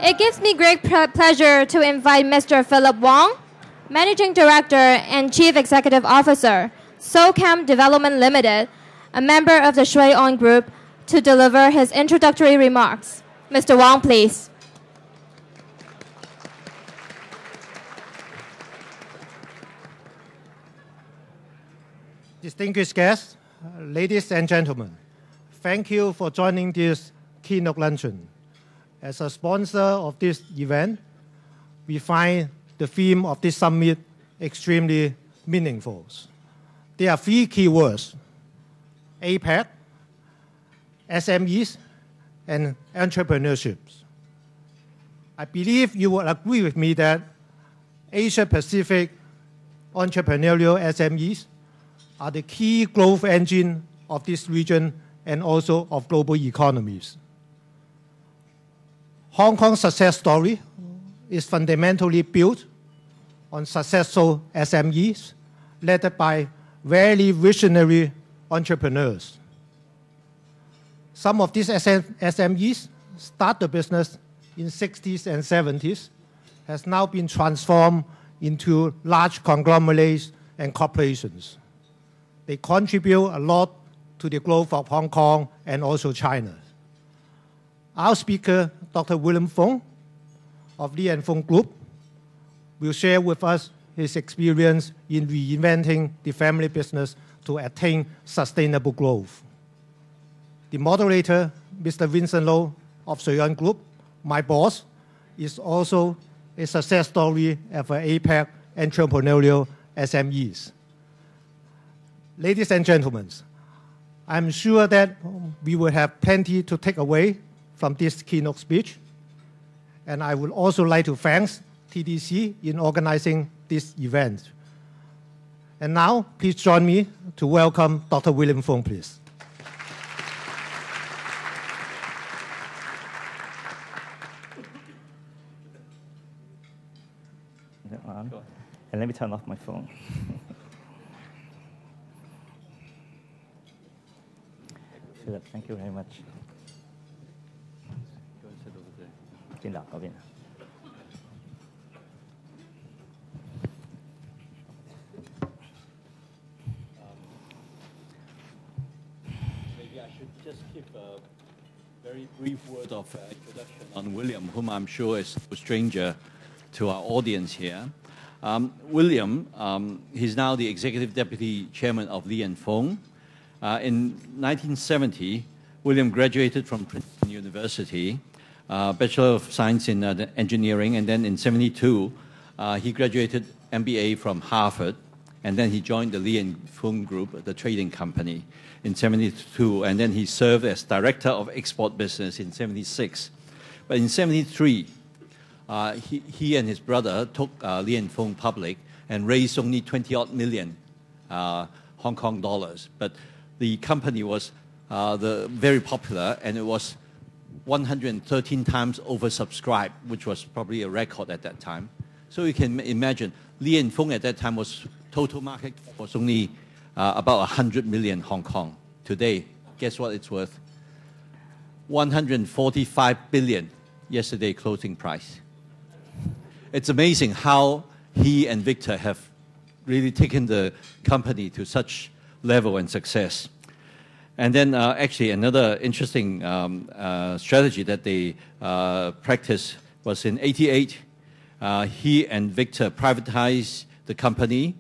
It gives me great pleasure to invite Mr. Philip Wong, Managing Director and Chief Executive Officer, SoCam Development Limited, a member of the Shui Group, to deliver his introductory remarks. Mr. Wong, please. Distinguished guests, ladies and gentlemen, thank you for joining this Keynote Luncheon. As a sponsor of this event, we find the theme of this summit extremely meaningful. There are three key words: APEC, SMEs, and entrepreneurship. I believe you will agree with me that Asia-Pacific entrepreneurial SMEs are the key growth engine of this region and also of global economies. Hong Kong's success story is fundamentally built on successful SMEs led by very visionary entrepreneurs. Some of these SMEs start the business in the 60s and 70s, has now been transformed into large conglomerates and corporations. They contribute a lot to the growth of Hong Kong and also China. Our speaker, Dr. William Fung of Li & Fung Group, will share with us his experience in reinventing the family business to attain sustainable growth. The moderator, Mr. Vincent Lo of Shui Group, my boss, is also a success story of APEC entrepreneurial SMEs. Ladies and gentlemen, I'm sure that we will have plenty to take away from this keynote speech. And I would also like to thank TDC in organizing this event. And now, please join me to welcome Dr. William Fung, please. And let me turn off my phone. Philip, thank you very much. Maybe I should just give a very brief word of introduction on William, whom I'm sure is a stranger to our audience here. William, he's now the Executive Deputy Chairman of Li & Fung. In 1970, William graduated from Princeton University, Bachelor of Science in Engineering, and then in 72, he graduated MBA from Harvard, and then he joined the Li & Fung Group, the trading company, in 72, and then he served as Director of Export Business in 76. But in 73, he and his brother took Li & Fung public and raised only 20-odd million Hong Kong dollars. But the company was very popular, and it was 113 times oversubscribed, which was probably a record at that time. So you can imagine, Li & Fung at that time was total market was only about 100 million Hong Kong. Today, guess what it's worth? 145 billion yesterday closing price. It's amazing how he and Victor have really taken the company to such level and success. And then actually another interesting strategy that they practiced was in 88, he and Victor privatized the company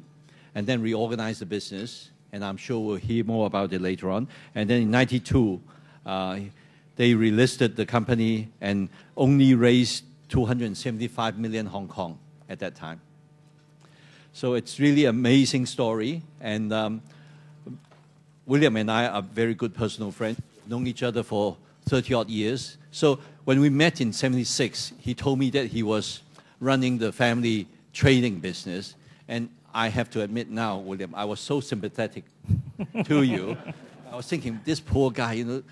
and then reorganized the business. And I'm sure we'll hear more about it later on. And then in 92, they relisted the company and only raised 275 million Hong Kong at that time. So it's really an amazing story. And William and I are very good personal friends. We've known each other for 30-odd years. So when we met in 76, he told me that he was running the family trading business. And I have to admit now, William, I was so sympathetic to you. I was thinking, this poor guy, you know,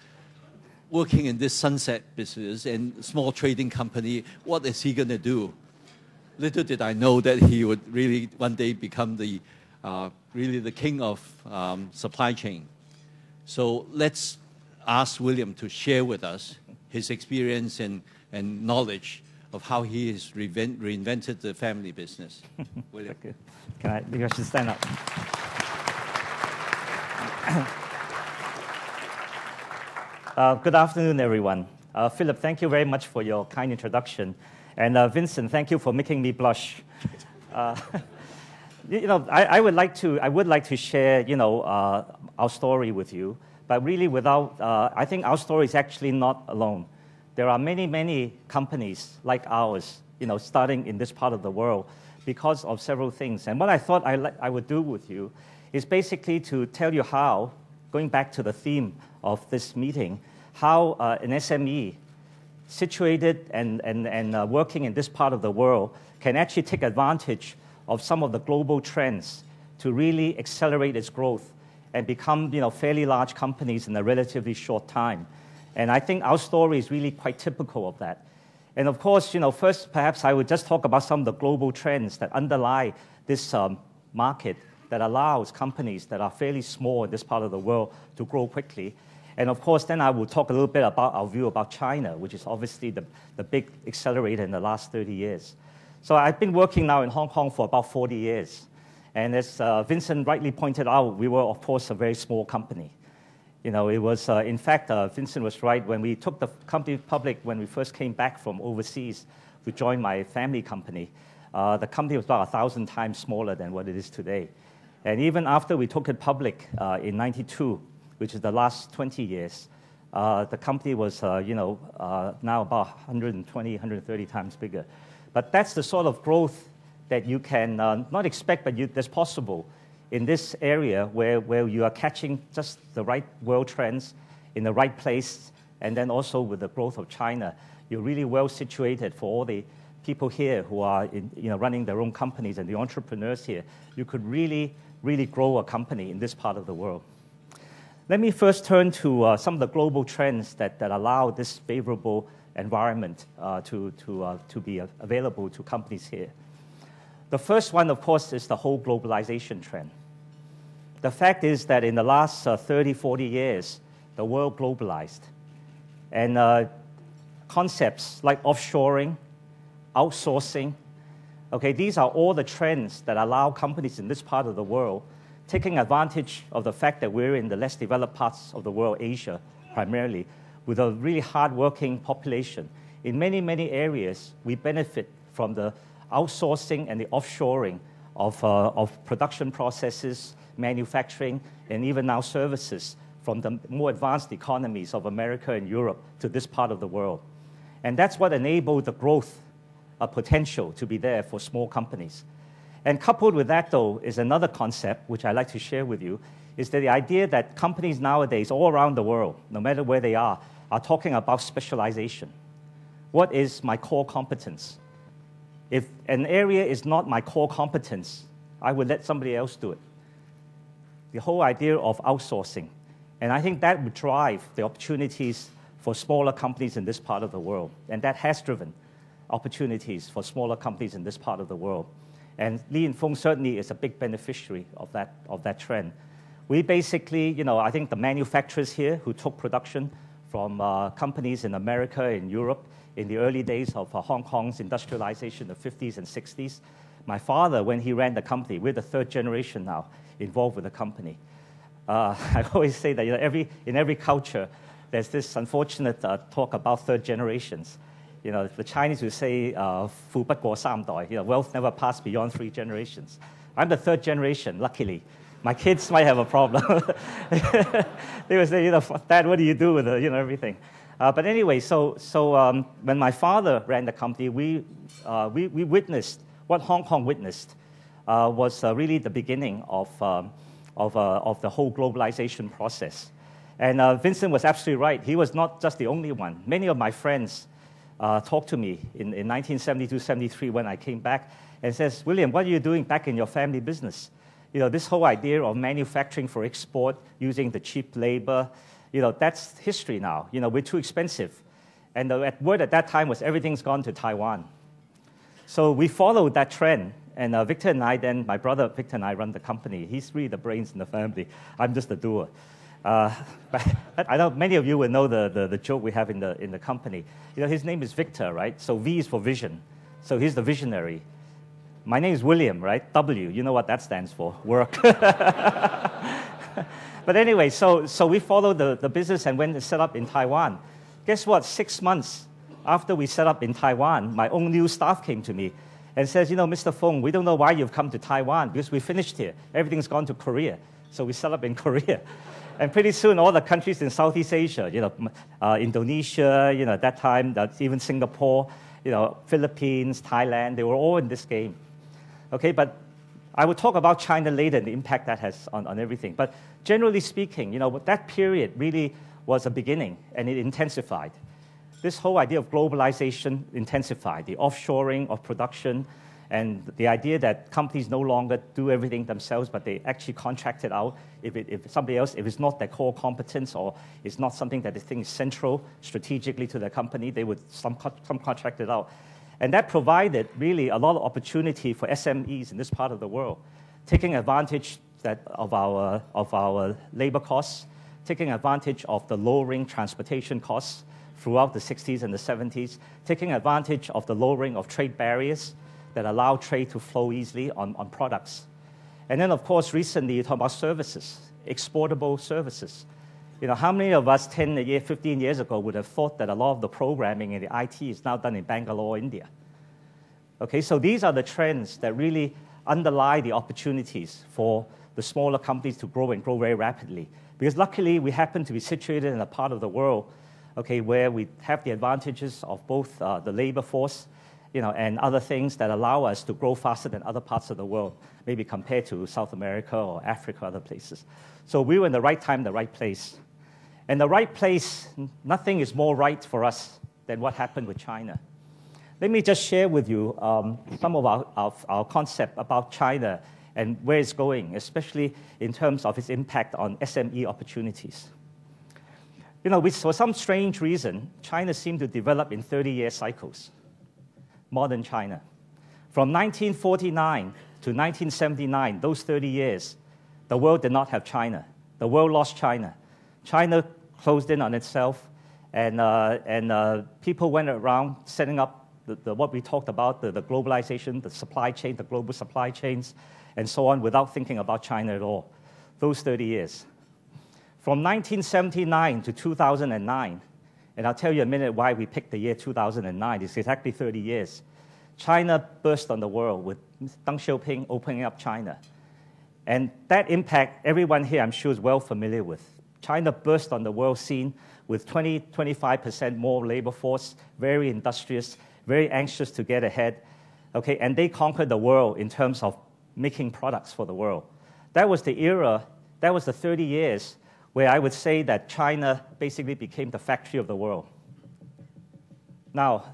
working in this sunset business and small trading company, what is he going to do? Little did I know that he would really one day become the really the king of supply chain. So let's ask William to share with us his experience and knowledge of how he has reinvented the family business. William. Okay. Maybe I should stand up. Good afternoon, everyone. Philip, thank you very much for your kind introduction. And Vincent, thank you for making me blush. I would like to share, our story with you. But really, I think our story is actually not alone. There are many, many companies like ours, starting in this part of the world because of several things. And what I thought I would do with you is basically to tell you how, going back to the theme of this meeting, how an SME situated and working in this part of the world can actually take advantage of some of the global trends to really accelerate its growth and become fairly large companies in a relatively short time. And I think our story is really quite typical of that. And of course, first perhaps I would just talk about some of the global trends that underlie this market that allows companies that are fairly small in this part of the world to grow quickly. And of course, then I will talk a little bit about our view about China, which is obviously the big accelerator in the last 30 years. So I've been working now in Hong Kong for about 40 years. And as Vincent rightly pointed out, we were, of course, a very small company. It was, in fact, Vincent was right. When we took the company public, when we first came back from overseas to join my family company, the company was about 1,000 times smaller than what it is today. And even after we took it public in '92, which is the last 20 years, the company was, now about 120, 130 times bigger. But that's the sort of growth that you can not expect, but that's possible in this area where you are catching just the right world trends in the right place, and then also with the growth of China, you're really well situated for all the people here who are running their own companies and the entrepreneurs here. You could really, really grow a company in this part of the world. Let me first turn to some of the global trends that allow this favorable environment to be available to companies here. The first one, of course, is the whole globalization trend. The fact is that in the last 30, 40 years, the world globalized. And concepts like offshoring, outsourcing, okay, these are all the trends that allow companies in this part of the world, taking advantage of the fact that we're in the less developed parts of the world, Asia primarily, with a really hard-working population. In many, many areas, we benefit from the outsourcing and the offshoring of production processes, manufacturing, and even now services from the more advanced economies of America and Europe to this part of the world. And that's what enabled the growth potential to be there for small companies. And coupled with that, though, is another concept, which I'd like to share with you, is that the idea that companies nowadays all around the world, no matter where they are talking about specialization. What is my core competence? If an area is not my core competence, I would let somebody else do it. The whole idea of outsourcing. And I think that would drive the opportunities for smaller companies in this part of the world. And that has driven opportunities for smaller companies in this part of the world. And Li & Fung certainly is a big beneficiary of that trend. We basically, I think the manufacturers here who took production from companies in America and Europe in the early days of Hong Kong's industrialization, the 50s and 60s. My father, when he ran the company, we're the third generation now involved with the company. I always say that in every culture, there's this unfortunate talk about third generations. The Chinese will say, 富不過三代, wealth never passed beyond 3 generations. I'm the third generation, luckily. My kids might have a problem. They would say, Dad, what do you do with everything? But anyway, so when my father ran the company, we witnessed, what Hong Kong witnessed was really the beginning of the whole globalization process. And Vincent was absolutely right. He was not just the only one. Many of my friends talked to me in 1972, 73 when I came back and says, William, what are you doing back in your family business? This whole idea of manufacturing for export using the cheap labor, that's history now. We're too expensive. And the word at that time was everything's gone to Taiwan. So we followed that trend. And Victor and I then, my brother Victor and I run the company. He's really the brains in the family. I'm just the doer. But I know many of you will know the joke we have in the company. You know, his name is Victor, right? So V is for vision. So he's the visionary. My name is William, right? W, you know what that stands for, work. But anyway, so we followed the business and went to set up in Taiwan. Guess what? 6 months after we set up in Taiwan, my own new staff came to me and says, you know, Mr. Fung, we don't know why you've come to Taiwan because we finished here. Everything's gone to Korea. So we set up in Korea. And pretty soon, all the countries in Southeast Asia, you know, Indonesia, you know, at that time, even Singapore, you know, Philippines, Thailand, they were all in this game. Okay, but I will talk about China later and the impact that has on everything. But generally speaking, you know, that period really was a beginning, and it intensified. This whole idea of globalization intensified, the offshoring of production, and the idea that companies no longer do everything themselves, but they actually contract it out. If somebody else, if it's not their core competence or it's not something that they think is central strategically to their company, they would some contract it out. And that provided really a lot of opportunity for SMEs in this part of the world, taking advantage of our labor costs, taking advantage of the lowering transportation costs throughout the 60s and the 70s, taking advantage of the lowering of trade barriers that allow trade to flow easily on products. And then, of course, recently you talk about services, exportable services. You know, how many of us 15 years ago would have thought that a lot of the programming in the IT is now done in Bangalore, India? Okay, so these are the trends that really underlie the opportunities for the smaller companies to grow and grow very rapidly. Because luckily, we happen to be situated in a part of the world, okay, where we have the advantages of both the labor force, you know, and other things that allow us to grow faster than other parts of the world, maybe compared to South America or Africa or other places. So we were in the right time, the right place. And the right place, nothing is more right for us than what happened with China. Let me just share with you some of our concept about China and where it's going, especially in terms of its impact on SME opportunities. You know, for some strange reason, China seemed to develop in 30-year cycles, modern China. From 1949 to 1979, those 30 years, the world did not have China. The world lost China. China closed in on itself, and people went around setting up what we talked about, the globalization, the supply chain, the global supply chains, and so on, without thinking about China at all. Those 30 years. From 1979 to 2009, and I'll tell you in a minute why we picked the year 2009, it's exactly 30 years, China burst on the world with Deng Xiaoping opening up China. And that impact, everyone here I'm sure is well familiar with. China burst on the world scene with 25% more labor force, very industrious, very anxious to get ahead, okay, and they conquered the world in terms of making products for the world. That was the era, that was the 30 years where I would say that China basically became the factory of the world. Now,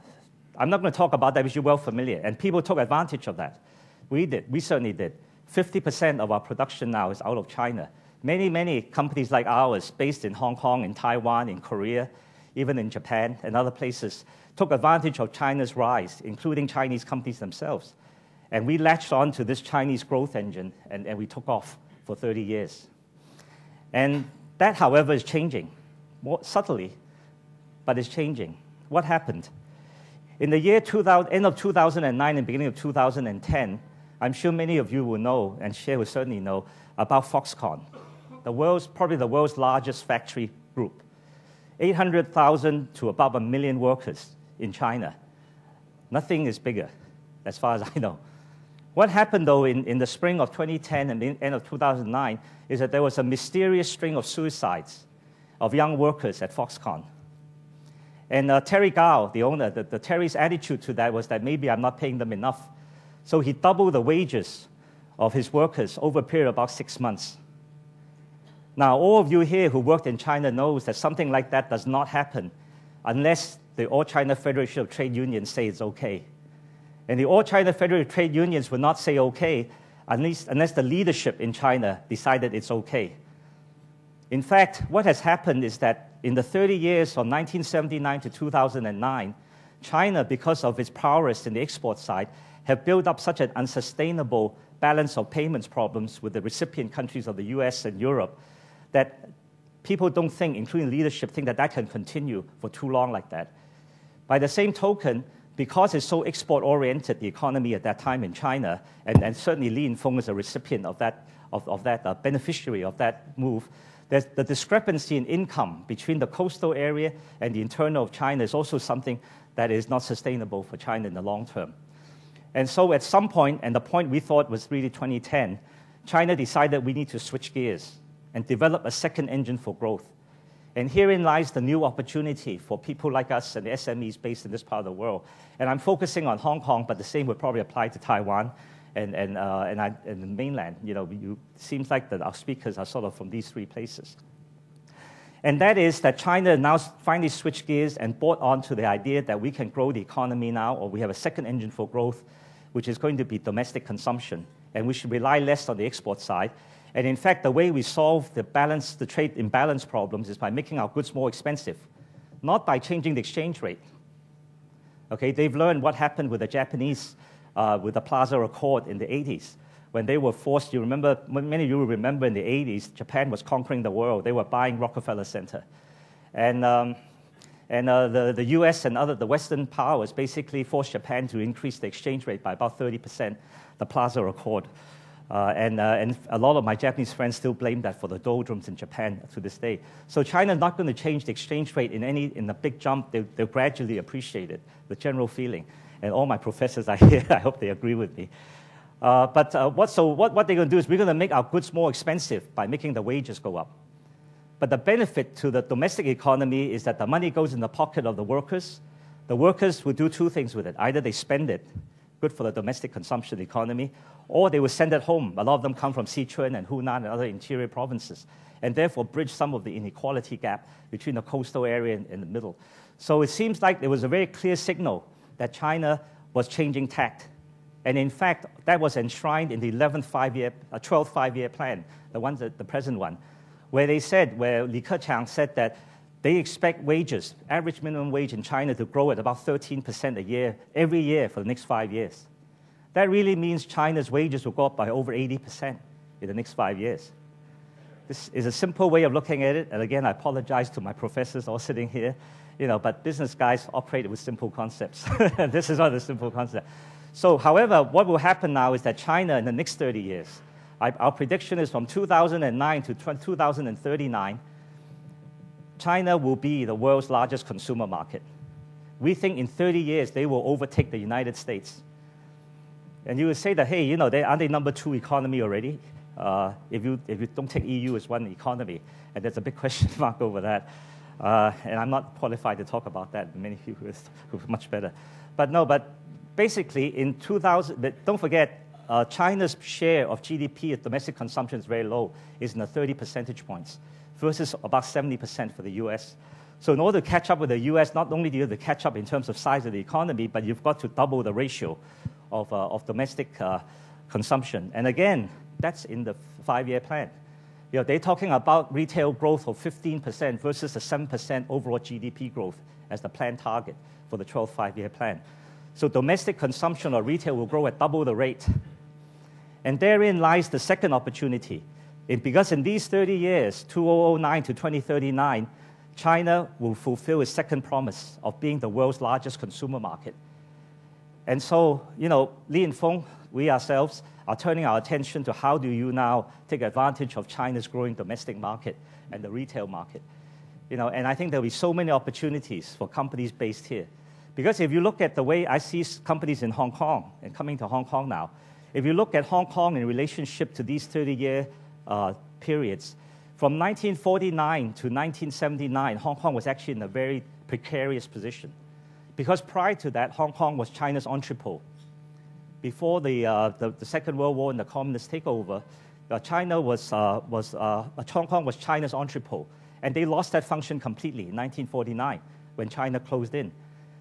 I'm not going to talk about that because you're well familiar, and people took advantage of that. We did, we certainly did. 50% of our production now is out of China. Many, many companies like ours, based in Hong Kong, in Taiwan, in Korea, even in Japan and other places, took advantage of China's rise, including Chinese companies themselves. And we latched on to this Chinese growth engine, and we took off for 30 years. And that, however, is changing, more subtly, but it's changing. What happened? In the year 2000, end of 2009 and beginning of 2010, I'm sure many of you will know, and Cher will certainly know, about Foxconn, probably the world's largest factory group. 800,000 to about 1 million workers in China. Nothing is bigger, as far as I know. What happened, though, in the spring of 2010 and the end of 2009 is that there was a mysterious string of suicides of young workers at Foxconn. And Terry Gao, the owner, Terry's attitude to that was that maybe I'm not paying them enough. So he doubled the wages of his workers over a period of about 6 months. Now, all of you here who worked in China knows that something like that does not happen unless the All China Federation of Trade Unions say it's okay. And the All China Federation of Trade Unions will not say okay unless the leadership in China decided it's okay. In fact, what has happened is that in the 30 years from 1979 to 2009, China, because of its prowess in the export side, have built up such an unsustainable balance of payments problems with the recipient countries of the US and Europe that people don't think, including leadership, think that that can continue for too long like that. By the same token, because it's so export-oriented, the economy at that time in China, and certainly Li and Fung is a recipient of that, beneficiary of that move, there's the discrepancy in income between the coastal area and the internal of China is also something that is not sustainable for China in the long term. And so at some point, and the point we thought was really 2010, China decided we need to switch gears and develop a second engine for growth. And herein lies the new opportunity for people like us and the SMEs based in this part of the world. And I'm focusing on Hong Kong, but the same would probably apply to Taiwan and the mainland. It seems like that our speakers are sort of from these three places. And that is that China now finally switched gears and bought onto the idea that we can grow the economy now, or we have a second engine for growth, which is going to be domestic consumption. And we should rely less on the export side. And in fact, the way we solve the trade imbalance problems is by making our goods more expensive, not by changing the exchange rate. Okay, they've learned what happened with the Japanese, with the Plaza Accord in the 80s, when they were forced. You remember, many of you will remember in the 80s, Japan was conquering the world. They were buying Rockefeller Center. And the US and the Western powers basically forced Japan to increase the exchange rate by about 30%, the Plaza Accord. And a lot of my Japanese friends still blame that for the doldrums in Japan to this day. So China's not going to change the exchange rate in a big jump. They'll gradually appreciate it, the general feeling. And all my professors are here. I hope they agree with me. But what they're going to do is we're going to make our goods more expensive by making the wages go up. But the benefit to the domestic economy is that the money goes in the pocket of the workers. The workers will do two things with it. Either they spend it, good for the domestic consumption economy, or they will send it home. A lot of them come from Sichuan and Hunan and other interior provinces, and therefore bridge some of the inequality gap between the coastal area and the middle. So it seems like there was a very clear signal that China was changing tact. And in fact, that was enshrined in the 12th five-year plan, the present one, where Li Keqiang said that they expect wages, average minimum wage in China, to grow at about 13% a year, every year for the next 5 years. That really means China's wages will go up by over 80% in the next 5 years. This is a simple way of looking at it. And again, I apologize to my professors all sitting here, but business guys operate with simple concepts. This is not a simple concept. So, however, what will happen now is that China in the next 30 years, our prediction is from 2009 to 2039, China will be the world's largest consumer market. We think in 30 years they will overtake the United States. And you would say that, hey, aren't they number 2 economy already? If you don't take EU as one economy, and there's a big question mark over that. And I'm not qualified to talk about that. Many people who are much better. But basically in 2000, but don't forget, China's share of GDP of domestic consumption is very low. It's in the 30 percentage points versus about 70% for the US. So in order to catch up with the US, not only do you have to catch up in terms of size of the economy, but you've got to double the ratio of domestic consumption. And again, that's in the 5-year plan. They're talking about retail growth of 15% versus a 7% overall GDP growth as the plan target for the 12th 5-year plan. So domestic consumption or retail will grow at double the rate. And therein lies the second opportunity. Because in these 30 years, 2009 to 2039, China will fulfill its second promise of being the world's largest consumer market. And so, Li and Fung, we ourselves, are turning our attention to how do you now take advantage of China's growing domestic market and the retail market. And I think there'll be so many opportunities for companies based here. Because if you look at the way I see companies in Hong Kong and coming to Hong Kong now, if you look at Hong Kong in relationship to these 30-year periods, from 1949 to 1979, Hong Kong was actually in a very precarious position. Because prior to that, Hong Kong was China's entrepot. Before the Second World War and the communist takeover, Hong Kong was China's entrepot. And they lost that function completely in 1949 when China closed in.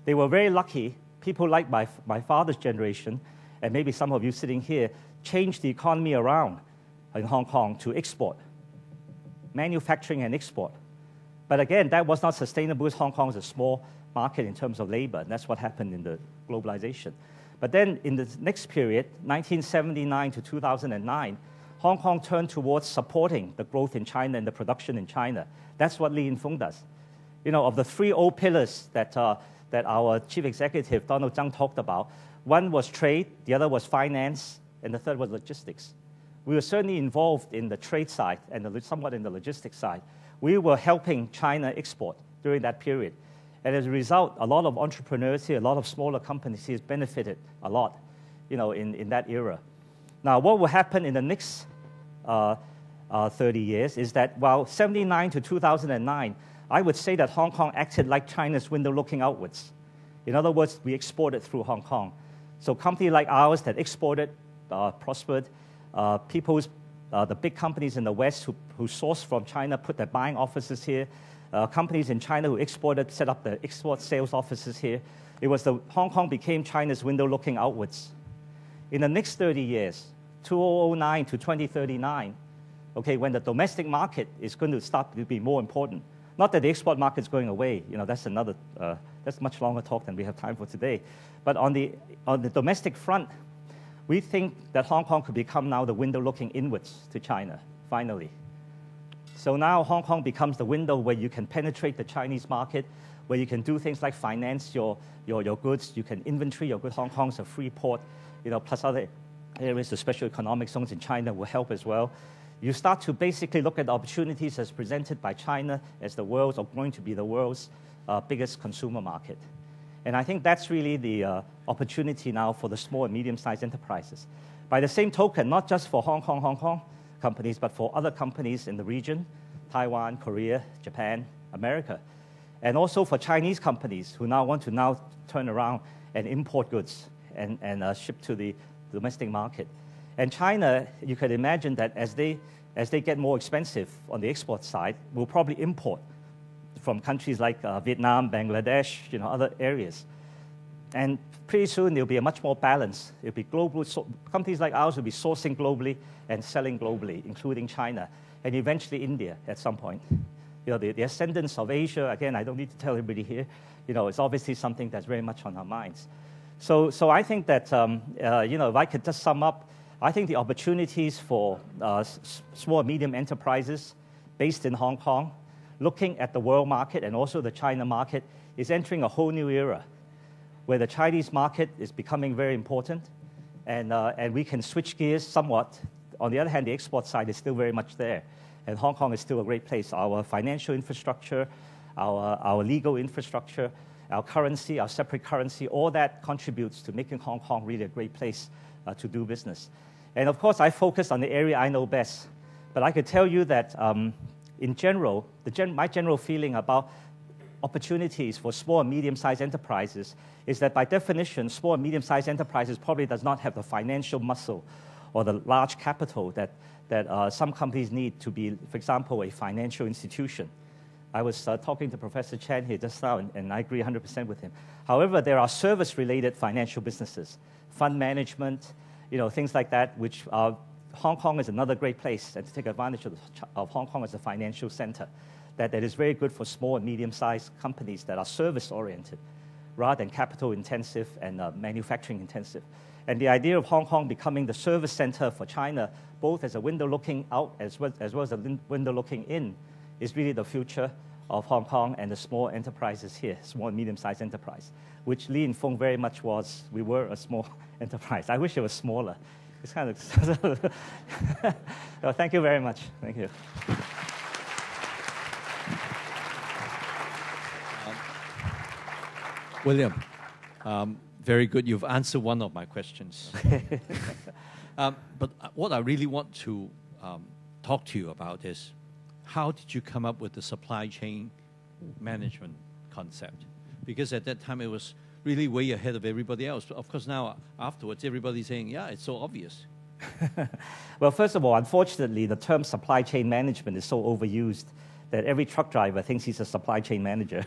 They were very lucky. People like my father's generation, and maybe some of you sitting here, changed the economy around in Hong Kong to export, manufacturing and export. But again, that was not sustainable because Hong Kong is a small market in terms of labor, and that's what happened in the globalization. But then in the next period, 1979 to 2009, Hong Kong turned towards supporting the growth in China and the production in China. That's what William Fung does. You know, of the 3 old pillars that our chief executive, Donald Tsang, talked about, one was trade, the other was finance, and the third was logistics. We were certainly involved in the trade side and somewhat in the logistics side. We were helping China export during that period. And as a result, a lot of entrepreneurs here, a lot of smaller companies here benefited a lot, you know, in that era. Now, what will happen in the next 30 years is that while 79 to 2009, I would say that Hong Kong acted like China's window looking outwards. In other words, we exported through Hong Kong. So companies like ours that exported, prospered. The big companies in the West who sourced from China put their buying offices here. Companies in China who exported set up the export sales offices here. Hong Kong became China's window looking outwards. In the next 30 years, 2009 to 2039, okay, when the domestic market is going to start to be more important. Not that the export market is going away. You know, that's much longer talk than we have time for today. But on the domestic front, we think that Hong Kong could become now the window looking inwards to China, finally. So now Hong Kong becomes the window where you can penetrate the Chinese market, where you can do things like finance your goods, you can inventory your goods. Hong Kong's a free port, you know, plus other areas, the special economic zones in China will help as well. You start to basically look at the opportunities as presented by China as the world's, or going to be the world's biggest consumer market. And I think that's really the opportunity now for the small and medium-sized enterprises. By the same token, not just for Hong Kong companies, but for other companies in the region, Taiwan, Korea, Japan, America, and also for Chinese companies who now want to turn around and import goods and ship to the domestic market. And China, you can imagine that as they get more expensive on the export side, will probably import from countries like Vietnam, Bangladesh, you know, other areas. And pretty soon there'll be a much more balance. It'll be global. Companies like ours will be sourcing globally and selling globally, including China, and eventually India at some point. You know, the ascendance of Asia, again, I don't need to tell everybody here, you know, it's obviously something that's very much on our minds. So I think that, you know, if I could just sum up, I think the opportunities for small and medium enterprises based in Hong Kong, looking at the world market and also the China market, is entering a whole new era where the Chinese market is becoming very important, and we can switch gears somewhat. On the other hand, the export side is still very much there, and Hong Kong is still a great place. Our financial infrastructure, our legal infrastructure, our currency, our separate currency, all that contributes to making Hong Kong really a great place to do business. And of course, I focus on the area I know best, but I could tell you that in general, my general feeling about opportunities for small and medium-sized enterprises is that by definition, small and medium-sized enterprises probably does not have the financial muscle or the large capital that some companies need to be, for example, a financial institution. I was talking to Professor Chen here just now, and I agree 100% with him. However, there are service-related financial businesses, fund management, you know, things like that, which Hong Kong is another great place, and to take advantage of Hong Kong as a financial center, that is very good for small and medium-sized companies that are service-oriented rather than capital-intensive and manufacturing-intensive. And the idea of Hong Kong becoming the service center for China, both as a window looking out as well as a window looking in, is really the future of Hong Kong and the small enterprises here, small and medium-sized enterprise, which Li and Fung very much was. We were a small enterprise. I wish it was smaller. It's kind of... So thank you very much. Thank you. William, very good. You've answered one of my questions. But what I really want to talk to you about is, how did you come up with the supply chain management concept? Because at that time, it was really way ahead of everybody else. Of course, now, afterwards, everybody's saying, yeah, it's so obvious. Well, first of all, unfortunately, the term supply chain management is so overused that every truck driver thinks he's a supply chain manager.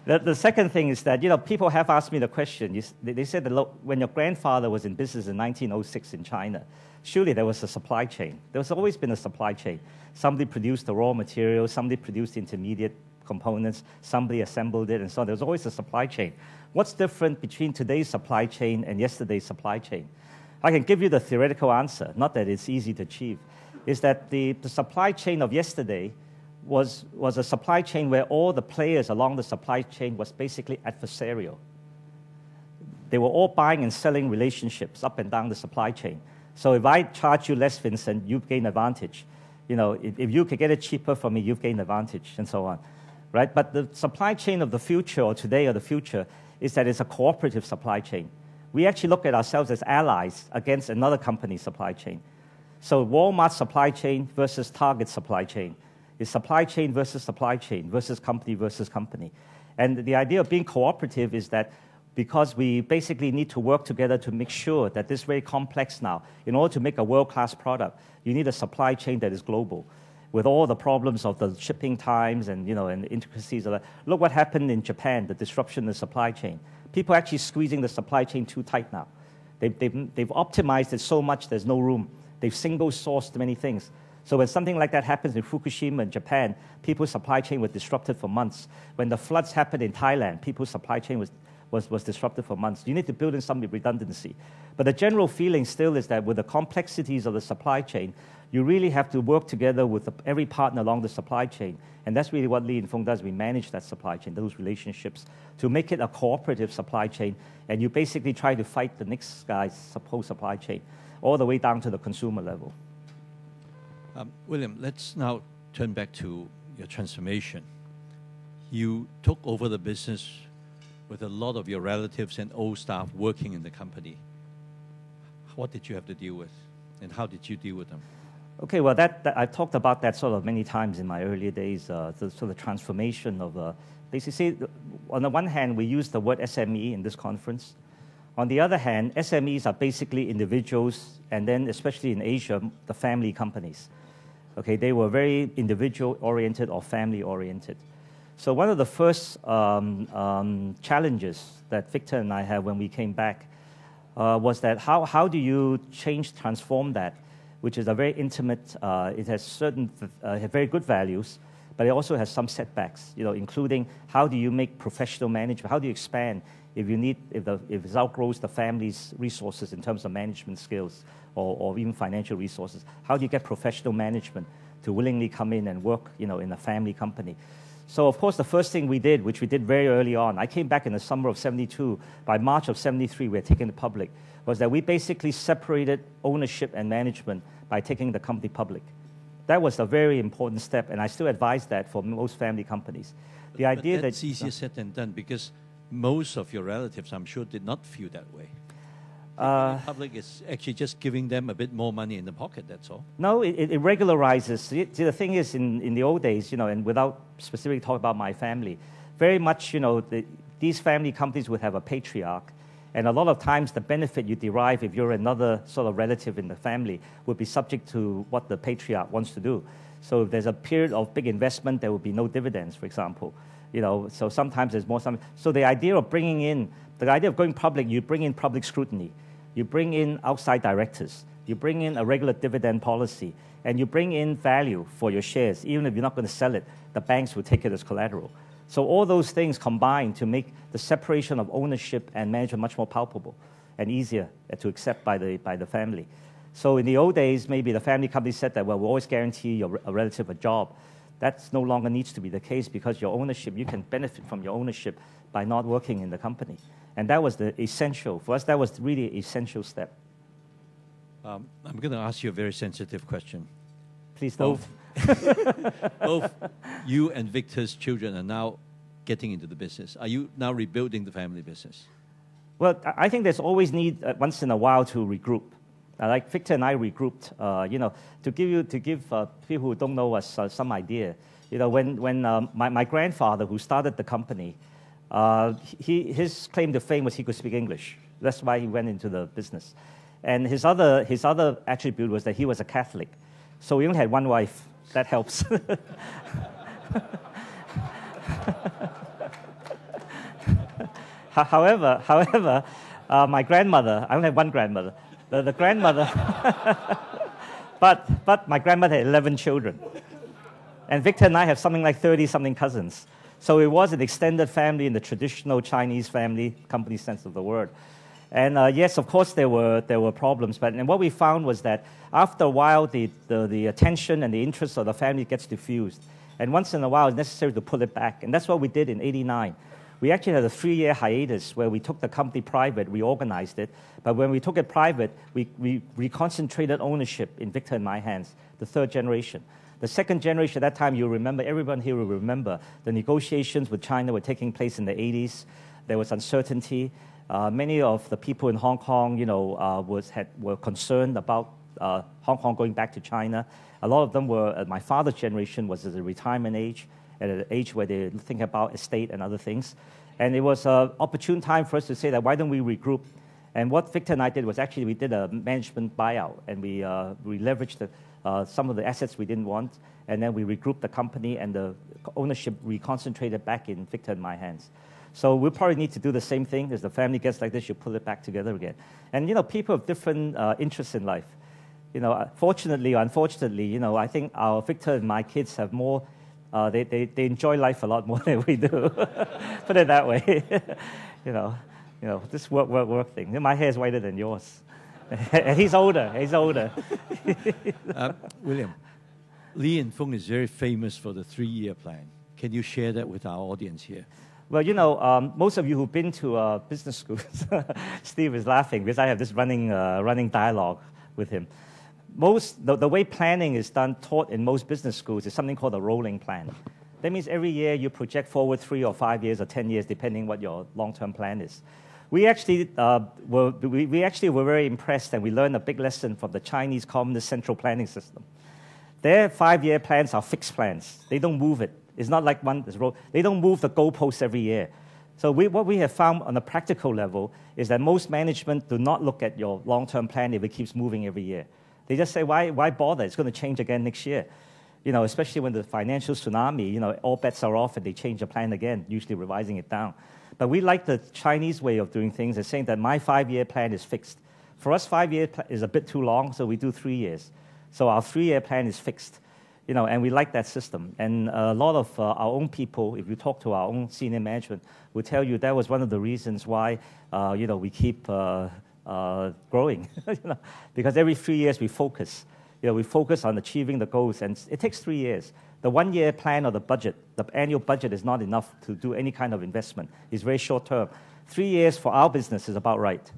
The second thing is that, you know, people have asked me the question. They said that when your grandfather was in business in 1906 in China, surely there was a supply chain. There's always been a supply chain. Somebody produced the raw material, somebody produced intermediate components, somebody assembled it, and so on. There's always a supply chain. What's different between today's supply chain and yesterday's supply chain? I can give you the theoretical answer, not that it's easy to achieve, is that the supply chain of yesterday was a supply chain where all the players along the supply chain was basically adversarial. They were all buying and selling relationships up and down the supply chain. So if I charge you less, Vincent, you gain advantage. You know, if you could get it cheaper from me, you've gained advantage, and so on, right? But the supply chain of the future, or today or the future, is that it's a cooperative supply chain. We actually look at ourselves as allies against another company's supply chain. So Walmart's supply chain versus Target's supply chain is supply chain versus company versus company. And the idea of being cooperative is that because we basically need to work together to make sure that this is very complex now. In order to make a world-class product, you need a supply chain that is global, with all the problems of the shipping times and, and the intricacies of that. Look what happened in Japan, the disruption in the supply chain. People are actually squeezing the supply chain too tight now. They've optimized it so much there's no room. They've single-sourced many things. So when something like that happens in Fukushima in Japan, people's supply chain was disrupted for months. When the floods happened in Thailand, people's supply chain was disrupted for months. You need to build in some redundancy. But the general feeling still is that with the complexities of the supply chain, you really have to work together with every partner along the supply chain. And that's really what Li and Fung does. We manage that supply chain, those relationships, to make it a cooperative supply chain. And you basically try to fight the next guy's supposed supply chain, all the way down to the consumer level. William, let's now turn back to your transformation. You took over the business with a lot of your relatives and old staff working in the company. What did you have to deal with, and how did you deal with them? Okay, well, I've talked about that sort of many times in my earlier days, the sort of transformation of, basically, on the one hand, we use the word SME in this conference. On the other hand, SMEs are basically individuals, and then especially in Asia, the family companies. Okay, they were very individual-oriented or family-oriented. So one of the first challenges that Victor and I had when we came back was that how do you transform that, which is a very intimate, it has certain very good values, but it also has some setbacks, including how do you make professional management, how do you expand if it outgrows the family's resources in terms of management skills or even financial resources, how do you get professional management to willingly come in and work, in a family company? So, of course, the first thing we did, which we did very early on, I came back in the summer of 72, by March of 73, we had taken it public, was that we basically separated ownership and management by taking the company public. That was a very important step, and I still advise that for most family companies. The idea that's easier said than done, because most of your relatives, I'm sure, did not feel that way. The public is actually just giving them a bit more money in the pocket, that's all. No, it regularizes. See, the thing is, in the old days, and without specifically talking about my family, very much, these family companies would have a patriarch, and a lot of times the benefit you derive if you're another sort of relative in the family would be subject to what the patriarch wants to do. So if there's a period of big investment, there will be no dividends, for example. So sometimes there's more. So the idea of going public, you bring in public scrutiny. You bring in outside directors. You bring in a regular dividend policy. And you bring in value for your shares. Even if you're not going to sell it, the banks will take it as collateral. So all those things combine to make the separation of ownership and management much more palpable and easier to accept by the family. So in the old days, maybe the family company said that, well, we'll always guarantee a relative a job. That no longer needs to be the case, because your ownership, you can benefit from your ownership by not working in the company. And that was the essential. For us, that was really an essential step. I'm going to ask you a very sensitive question. Please don't. Both you and Victor's children are now getting into the business. Are you now rebuilding the family business? Well, I think there's always need once in a while to regroup. Like Victor and I regrouped, to give people who don't know us some idea. When my grandfather, who started the company, his claim to fame was he could speak English. That's why he went into the business. And his other attribute was that he was a Catholic. So he only had one wife. That helps. However, my grandmother, I only have one grandmother. The grandmother, but my grandmother had 11 children. And Victor and I have something like 30-something cousins. So it was an extended family in the traditional Chinese family company sense of the word. And yes, of course, there were problems. But and what we found was that after a while, the attention and the interest of the family gets diffused. And once in a while, it's necessary to pull it back. And that's what we did in '89. We actually had a 3-year hiatus where we took the company private, reorganized it. But when we took it private, we reconcentrated ownership in Victor and my hands, the third generation. The second generation, at that time, you remember, everyone here will remember, the negotiations with China were taking place in the 80s. There was uncertainty. Many of the people in Hong Kong, were concerned about Hong Kong going back to China. A lot of them were, my father's generation was at the retirement age, at an age where they think about estate and other things. And it was an opportune time for us to say that, why don't we regroup? And what Victor and I did was actually we did a management buyout, and we leveraged some of the assets we didn't want, and then we regrouped the company, and the ownership reconcentrated back in Victor and my hands. So we probably need to do the same thing. As the family gets like this, you pull it back together again. And, people have different interests in life. Fortunately or unfortunately, I think our Victor and my kids have more, they enjoy life a lot more than we do. Put it that way. This work thing. My hair is whiter than yours. And he's older. William, Li and Fung is very famous for the 3-year plan. Can you share that with our audience here? Well, most of you who've been to business schools, Steve is laughing because I have this running dialogue with him. The way planning is taught in most business schools is something called a rolling plan. That means every year you project forward 3 or 5 years or 10 years, depending what your long-term plan is. We actually were very impressed, and we learned a big lesson from the Chinese Communist Central Planning System. Their 5-year plans are fixed plans. They don't move it. It's not like they don't move the goalposts every year. So what we have found on a practical level is that most management do not look at your long-term plan if it keeps moving every year. They just say, why bother? It's going to change again next year. Especially when the financial tsunami, all bets are off and they change the plan again, usually revising it down. But we like the Chinese way of doing things and saying that my 5-year plan is fixed. For us, 5 years is a bit too long, so we do 3 years. So our 3-year plan is fixed. And we like that system. And a lot of our own people, if you talk to our own senior management, will tell you that was one of the reasons why, we keep growing. Because every 3 years we focus. We focus on achieving the goals, and it takes 3 years. The 1-year plan or the budget, the annual budget is not enough to do any kind of investment. It's very short term. 3 years for our business is about right.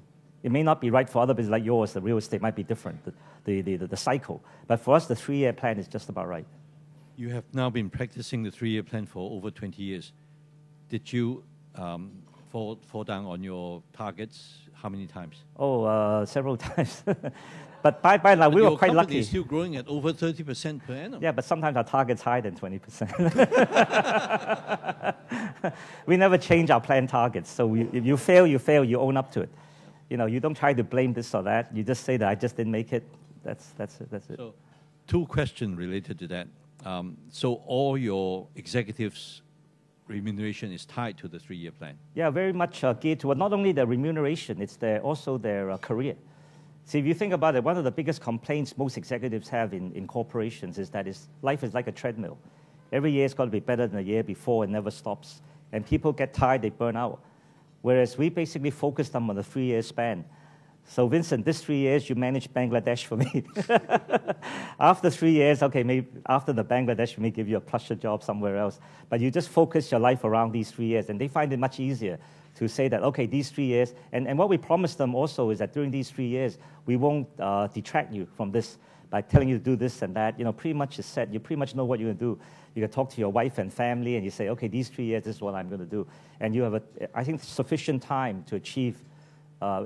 It may not be right for other business like yours. The real estate might be different, the cycle. But for us, the 3-year plan is just about right. You have now been practicing the 3-year plan for over 20 years. Did you fall down on your targets? How many times? Several times. But by now, we were quite lucky. Your company is still growing at over 30% per annum. Yeah, but sometimes our target's higher than 20%. We never change our plan targets. So if you fail, you own up to it. You don't try to blame this or that. You just say that I just didn't make it. That's it. So 2 questions related to that. So all your executives' remuneration is tied to the 3-year plan? Yeah, very much geared toward not only their remuneration, it's also their career. See, if you think about it, one of the biggest complaints most executives have in corporations is that life is like a treadmill. Every year it's got to be better than the year before. It never stops. And people get tired, they burn out. Whereas we basically focused them on a 3-year span. So, Vincent, this 3 years, you manage Bangladesh for me. After 3 years, okay, maybe after the Bangladesh, we may give you a plusher job somewhere else. But you just focus your life around these 3 years. And they find it much easier to say that, okay, these 3 years. And what we promise them also is that during these 3 years, we won't detract you from this by telling you to do this and that. Pretty much it's set. You pretty much know what you're going to do. You can talk to your wife and family, and you say, okay, these 3 years, this is what I'm going to do. And you have, I think, sufficient time to achieve.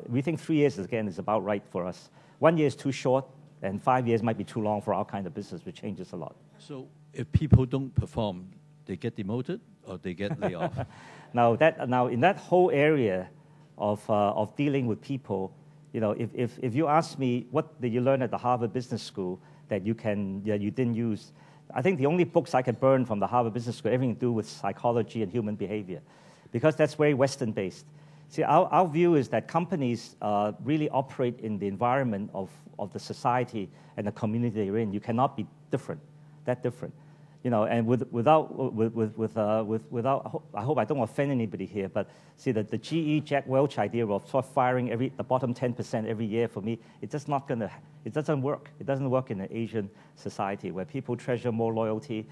We think 3 years, again, is about right for us. 1 year is too short, and 5 years might be too long for our kind of business, which changes a lot. So if people don't perform, they get demoted or they get laid off? Now, in that whole area of dealing with people, if you ask me, what did you learn at the Harvard Business School that you didn't use? I think the only books I could burn from the Harvard Business School, everything to do with psychology and human behavior, because that's very Western-based. See, our view is that companies really operate in the environment of the society and the community they're in. You cannot be that different. and without, I hope I don't offend anybody here, but see that the GE Jack Welch idea of sort of firing the bottom 10% every year, for me, it doesn't work. It doesn't work in an Asian society where people treasure more loyalty.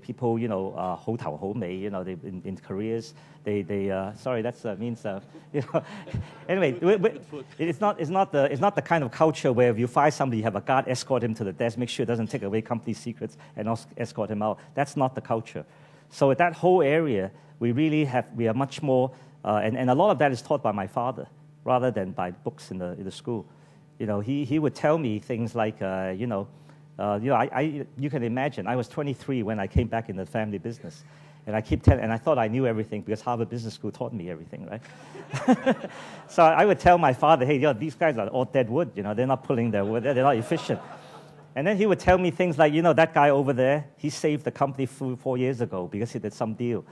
People, hou tao hou mei, in careers, sorry, that means, anyway, it's not the kind of culture where if you fire somebody, you have a guard escort him to the desk, make sure it doesn't take away company secrets, and also escort him out. That's not the culture. So that whole area, we are much more, and a lot of that is taught by my father, rather than by books in the school. He would tell me things like, you can imagine, I was 23 when I came back in the family business. And I thought I knew everything because Harvard Business School taught me everything, right? So I would tell my father, hey, these guys are all dead wood, they're not pulling their wood, they're not efficient. And then he would tell me things like, that guy over there, he saved the company 4 years ago because he did some deal.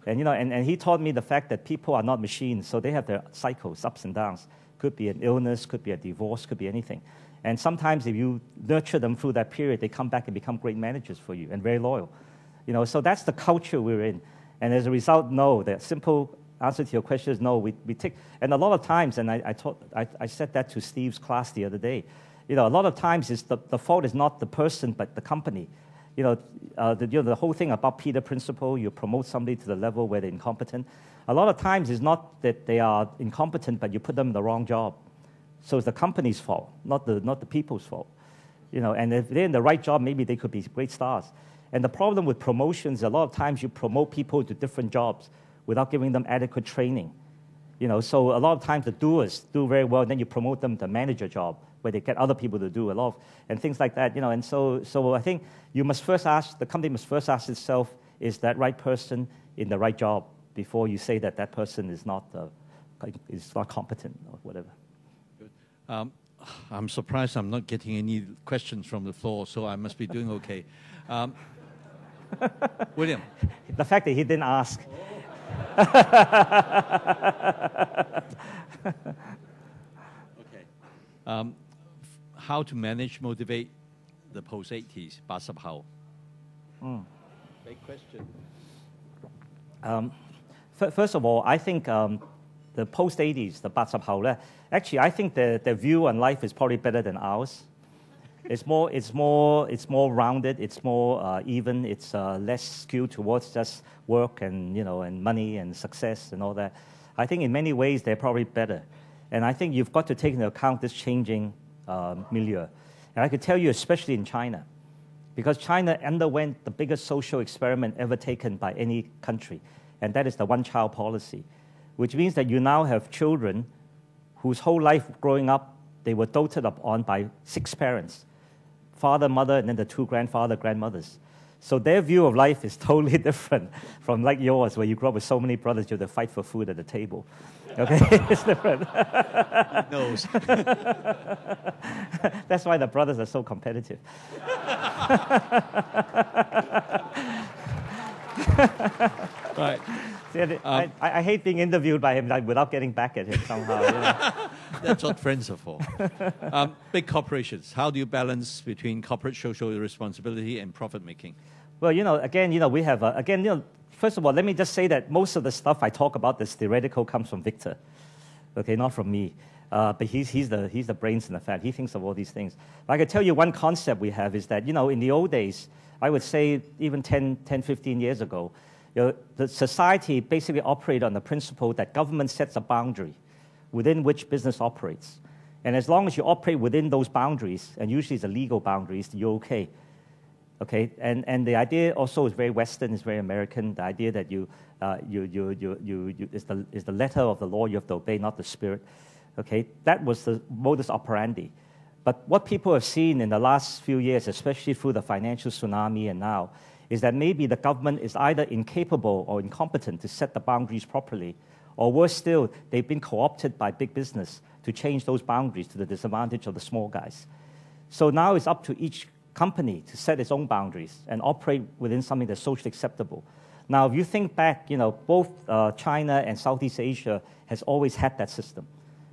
And, and he taught me the fact that people are not machines, so they have their cycles, ups and downs. Could be an illness, could be a divorce, could be anything. And sometimes if you nurture them through that period, they come back and become great managers for you and very loyal. So that's the culture we're in. And as a result, no, the simple answer to your question is no. We take, and a lot of times, and I said that to Steve's class the other day, a lot of times the fault is not the person, but the company. The whole thing about Peter principle, you promote somebody to the level where they're incompetent. A lot of times it's not that they are incompetent, but you put them in the wrong job. So it's the company's fault, not the people's fault. And if they're in the right job, maybe they could be great stars. And the problem with promotions, a lot of times you promote people to different jobs without giving them adequate training. So a lot of times the doers do very well, and then you promote them to manager job where they get other people to do a lot and things like that. And so I think the company must first ask itself, is that right person in the right job before you say that person is not competent or whatever. I'm surprised I'm not getting any questions from the floor, so I must be doing okay. William. The fact that he didn't ask. Okay. How to manage, motivate the post-80s, 80後? Big question. First of all, I think the post-80s, the 80後, actually, I think their view on life is probably better than ours. It's more rounded. It's more even. It's less skewed towards just work and and money and success and all that. I think in many ways they're probably better, and I think you've got to take into account this changing milieu. And I could tell you, especially in China, because China underwent the biggest social experiment ever taken by any country, and that is the one-child policy, which means that you now have children whose whole life growing up, they were doted upon by 6 parents, father, mother, and then the 2 grandmothers. So their view of life is totally different from like yours, where you grew up with so many brothers, you have to fight for food at the table. Okay, it's different. Knows. That's why the brothers are so competitive. Right. I hate being interviewed by him without getting back at him somehow. That's what friends are for. Big corporations, how do you balance between corporate social responsibility and profit making? Well, we have, first of all, let me just say that most of the stuff I talk about that's theoretical comes from Victor, okay, not from me. But he's the brains in the fat. He thinks of all these things. But I can tell you one concept we have is that, in the old days, I would say even 10, 15 years ago, the society basically operated on the principle that government sets a boundary within which business operates. And as long as you operate within those boundaries, and usually it's the legal boundaries, you're okay. Okay, and the idea also is very Western, it's very American. The idea that is the letter of the law you have to obey, not the spirit. Okay, that was the modus operandi. But what people have seen in the last few years, especially through the financial tsunami and now, is that maybe the government is either incapable or incompetent to set the boundaries properly, or worse still, they've been co-opted by big business to change those boundaries to the disadvantage of the small guys. So now it's up to each company to set its own boundaries and operate within something that's socially acceptable. Now, if you think back, both China and Southeast Asia has always had that system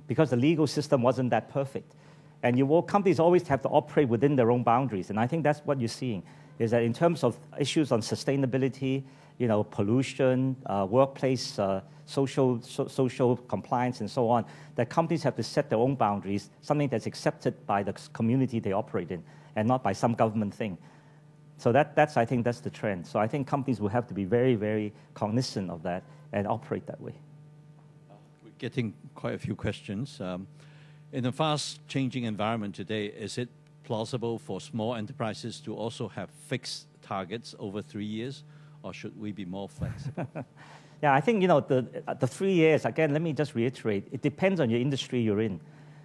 because the legal system wasn't that perfect. And companies always have to operate within their own boundaries. And I think that's what you're seeing, is that in terms of issues on sustainability, pollution, workplace, social compliance, and so on, that companies have to set their own boundaries, something that's accepted by the community they operate in, and not by some government thing. So I think that's the trend. So I think companies will have to be very, very cognizant of that and operate that way. We're getting quite a few questions. In a fast-changing environment today, is it plausible for small enterprises to also have fixed targets over 3 years, or should we be more flexible? Yeah, I think, the 3 years, again, let me just reiterate, it depends on your industry you're in.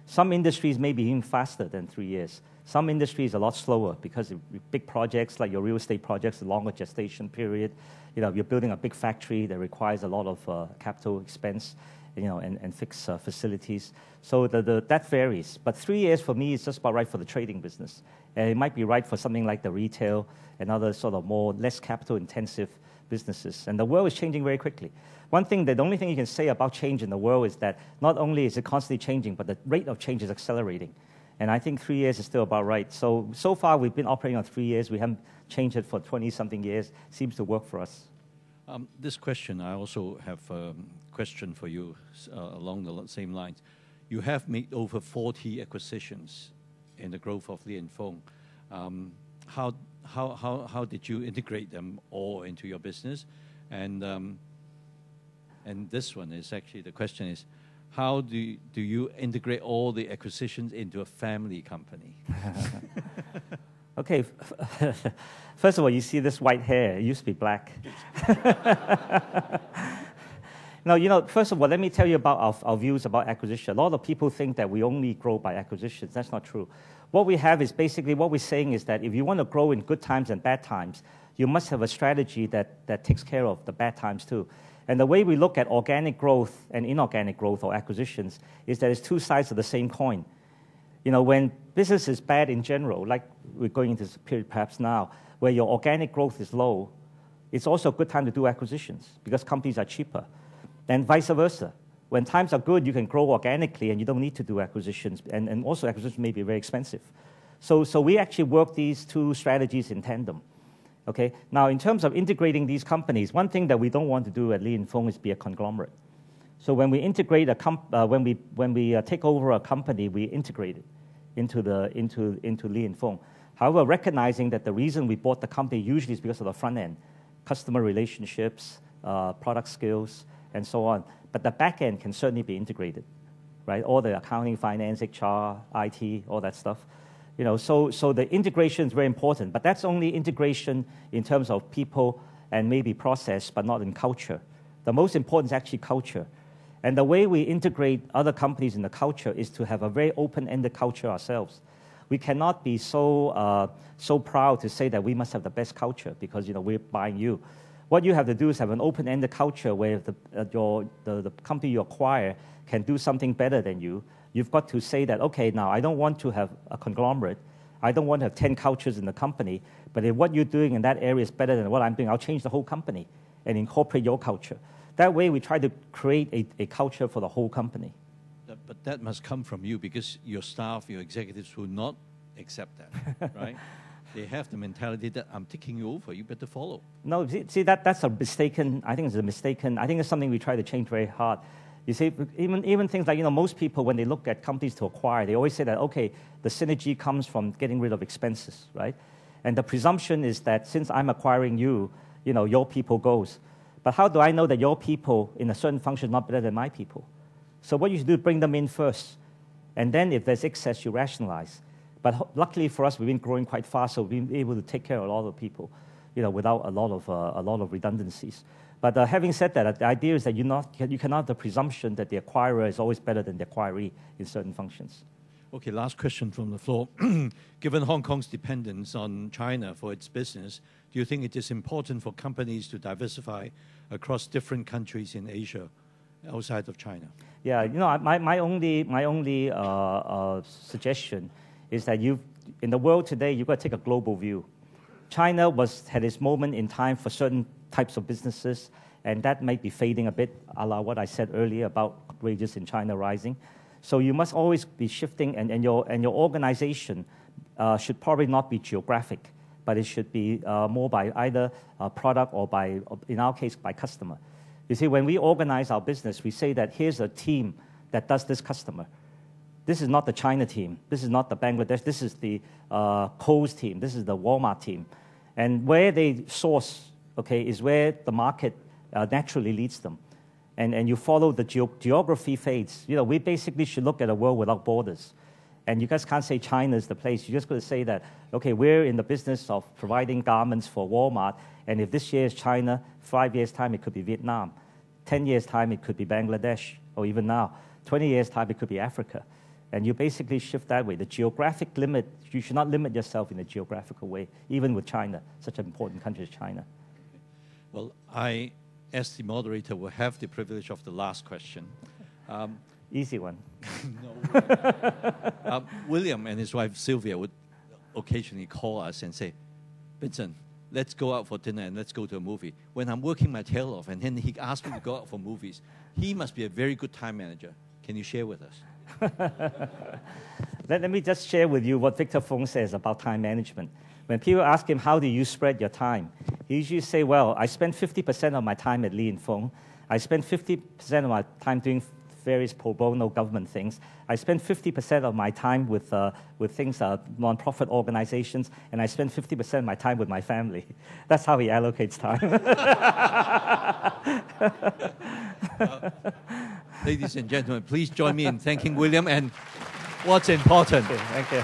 Some industries may be even faster than 3 years. Some industries are a lot slower because big projects like your real estate projects, a longer gestation period. You're building a big factory that requires a lot of capital expense, and fixed facilities. So that varies. But 3 years for me is just about right for the trading business. And it might be right for something like the retail and other sort of less capital-intensive businesses. And the world is changing very quickly. The only thing you can say about change in the world is that not only is it constantly changing, but the rate of change is accelerating. And I think 3 years is still about right. So far, we've been operating on 3 years. We haven't changed it for 20-something years. Seems to work for us. This question, I also have a question for you along the same lines. You have made over 40 acquisitions in the growth of Li & Fung. How did you integrate them all into your business? And this one is actually, the question is, how do you integrate all the acquisitions into a family company? Okay, first of all, you see this white hair. It used to be black. Now, first of all, let me tell you about our views about acquisition. A lot of people think that we only grow by acquisitions. That's not true. What we have is basically, what we're saying is that if you want to grow in good times and bad times, you must have a strategy that takes care of the bad times too. And the way we look at organic growth and inorganic growth or acquisitions is that it's two sides of the same coin. When business is bad in general, like we're going into this period perhaps now, where your organic growth is low, it's also a good time to do acquisitions because companies are cheaper. And vice versa. When times are good, you can grow organically and you don't need to do acquisitions. And also acquisitions may be very expensive. So we actually work these two strategies in tandem. Okay. Now, in terms of integrating these companies, one thing that we don't want to do at Li & Fung is be a conglomerate. So when we integrate when we take over a company, we integrate it into Li & Fung. However, recognizing that the reason we bought the company usually is because of the front end, customer relationships, product skills, and so on. But the back end can certainly be integrated, right? All the accounting, finance, HR, IT, all that stuff. So the integration is very important, but that's only integration in terms of people and maybe process, but not in culture. The most important is actually culture. And the way we integrate other companies in the culture is to have a very open-ended culture ourselves. We cannot be so proud to say that we must have the best culture because we're buying you. What you have to do is have an open-ended culture where the company you acquire can do something better than you. You've got to say that, okay, now I don't want to have a conglomerate. I don't want to have 10 cultures in the company, but if what you're doing in that area is better than what I'm doing, I'll change the whole company and incorporate your culture. That way, we try to create a culture for the whole company. But that must come from you because your staff, your executives will not accept that, right? They have the mentality that I'm taking you over, you better follow. No, see that's a mistaken, I think it's something we try to change very hard. You see, even things like, most people, when they look at companies to acquire, they always say that, okay, the synergy comes from getting rid of expenses, right? And the presumption is that since I'm acquiring you, your people goes. But how do I know that your people in a certain function is not better than my people? So what you should do is bring them in first. And then if there's excess, you rationalize. But luckily for us, we've been growing quite fast, so we've been able to take care of a lot of people, without a lot of redundancies. But having said that, the idea is that you cannot have the presumption that the acquirer is always better than the acquiree in certain functions. Okay, last question from the floor. Given Hong Kong's dependence on China for its business, do you think it is important for companies to diversify across different countries in Asia outside of China? Yeah, my only suggestion is that in the world today, you've got to take a global view. China had its moment in time for certain types of businesses, and that might be fading a bit, a la what I said earlier about wages in China rising. So you must always be shifting, and your organization should probably not be geographic, but it should be more by either product or by, in our case, by customer. You see, when we organize our business, we say that here's a team that does this customer. This is not the China team. This is not the Bangladesh. This is the Kohl's team. This is the Walmart team. And where they source, okay, is where the market naturally leads them. And you follow the geography fades. You know, we basically should look at a world without borders. And you guys can't say China is the place. You're just going to say that, okay, we're in the business of providing garments for Walmart, and if this year is China, 5 years' time it could be Vietnam. 10 years' time it could be Bangladesh, or even now. 20 years' time it could be Africa. And you basically shift that way. The geographic limit, you should not limit yourself in a geographical way, even with China, such an important country as China. Well, I, as the moderator, will have the privilege of the last question. Easy one. No. William and his wife Sylvia would occasionally call us and say, Vincent, let's go out for dinner and let's go to a movie. When I'm working my tail off and then he asks me to go out for movies, he must be a very good time manager. Can you share with us? Let me just share with you what Victor Fung says about time management. When people ask him, how do you spread your time? He usually say, well, I spend 50% of my time at Li & Fung. I spend 50% of my time doing various pro bono government things. I spend 50% of my time with things, non-profit organizations, and I spend 50% of my time with my family. That's how he allocates time. Ladies and gentlemen, please join me in thanking William and what's important. Thank you.